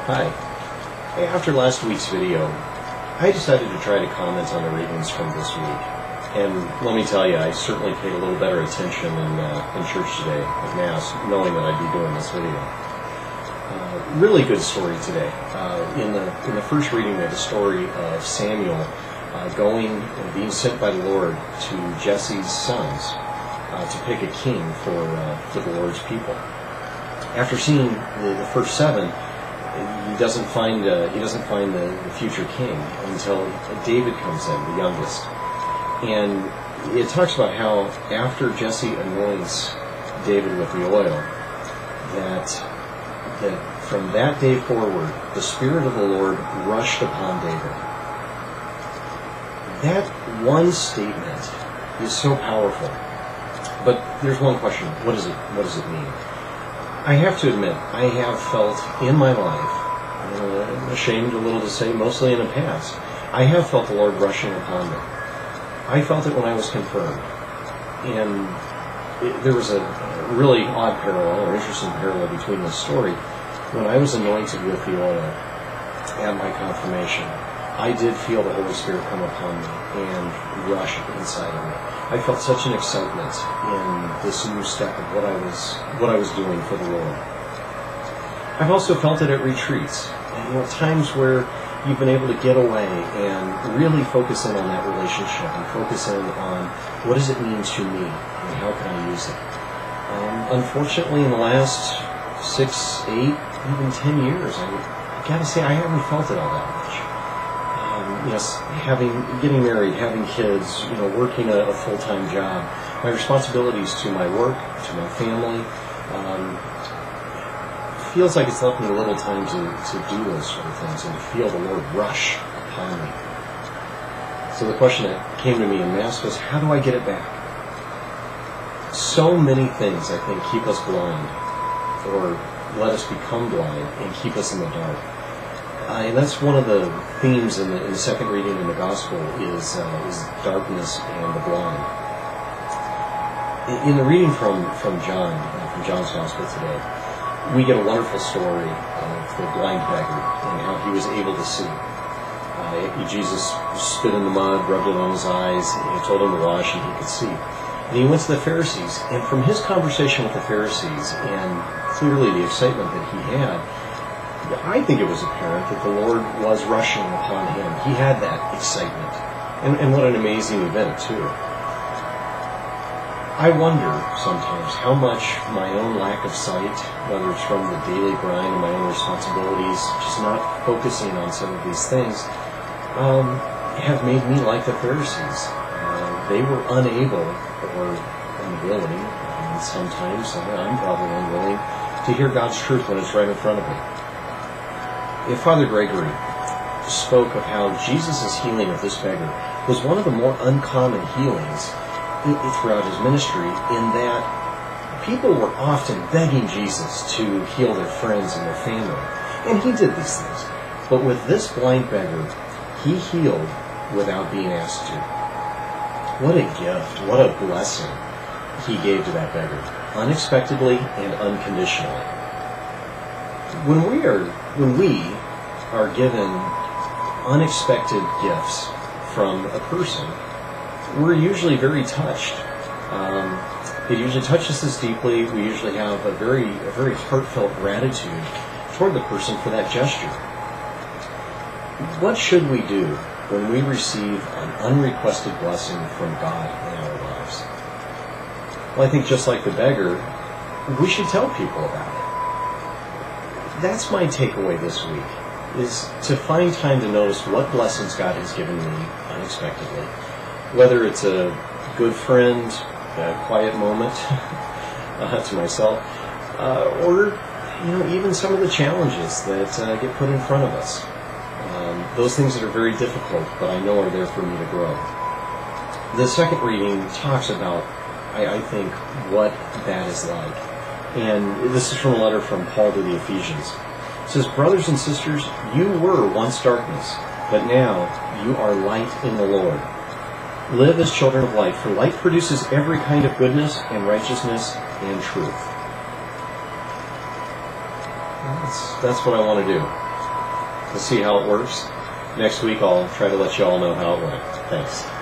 Hi. Hey, after last week's video, I decided to try to comment on the readings from this week. And let me tell you, I certainly paid a little better attention in church today at Mass, knowing that I'd be doing this video. Really good story today. In the first reading, we had the story of Samuel going and being sent by the Lord to Jesse's sons to pick a king for the Lord's people. After seeing the first seven, he doesn't find the future king until David comes in, the youngest. And it talks about how after Jesse anoints David with the oil, that from that day forward, the Spirit of the Lord rushed upon David. That one statement is so powerful. But there's one question: what does it mean? I have to admit, I have felt in my life, I'm ashamed a little to say, mostly in the past, I have felt the Lord rushing upon me. I felt it when I was confirmed. And there was a really odd parallel, or interesting parallel between this story. When I was anointed with the oil at my confirmation, I did feel the Holy Spirit come upon me and rush inside of me. I felt such an excitement in this new step of what I was doing for the Lord. I've also felt it at retreats, and, times where you've been able to get away and really focus in on that relationship and focus in on what does it mean to me and how can I use it. Unfortunately, in the last 6, 8, even 10 years, I gotta say I haven't felt it all that much. Yes, getting married, having kids, working a full-time job, my responsibilities to my work, to my family, feels like it's left me a little time to do those sort of things and to feel the Lord rush upon me. So the question that came to me in Mass was, how do I get it back? So many things, I think, keep us blind, or let us become blind and keep us in the dark. And that's one of the themes in the second reading in the Gospel is darkness and the blind. In the reading from John's Gospel today, we get a wonderful story of the blind beggar and how he was able to see. Jesus spit in the mud, rubbed it on his eyes, and told him to wash, and he could see. And he went to the Pharisees, and from his conversation with the Pharisees, and clearly the excitement that he had, I think it was apparent that the Lord was rushing upon him. He had that excitement. And what an amazing event, too. I wonder sometimes how much my own lack of sight, whether it's from the daily grind and my own responsibilities, just not focusing on some of these things, have made me like the Pharisees. They were unable or unwilling, and sometimes I'm probably unwilling, to hear God's truth when it's right in front of me. Father Gregory spoke of how Jesus' healing of this beggar was one of the more uncommon healings throughout his ministry, in that people were often begging Jesus to heal their friends and their family. And he did these things. But with this blind beggar, he healed without being asked to. What a gift, what a blessing he gave to that beggar, unexpectedly and unconditionally. When we are given unexpected gifts from a person, we're usually very touched. It usually touches us deeply. We usually have a very heartfelt gratitude toward the person for that gesture. What should we do when we receive an unrequested blessing from God in our lives? Well, I think just like the beggar, we should tell people about it. That's my takeaway this week, is to find time to notice what blessings God has given me unexpectedly. Whether it's a good friend, a quiet moment to myself, or even some of the challenges that get put in front of us. Those things that are very difficult, but I know are there for me to grow. The second reading talks about, I think, what that is like. And this is from a letter from Paul to the Ephesians. It says, "Brothers and sisters, you were once darkness, but now you are light in the Lord. Live as children of light, for light produces every kind of goodness and righteousness and truth." That's what I want to do. We'll see how it works. Next week I'll try to let you all know how it went. Thanks.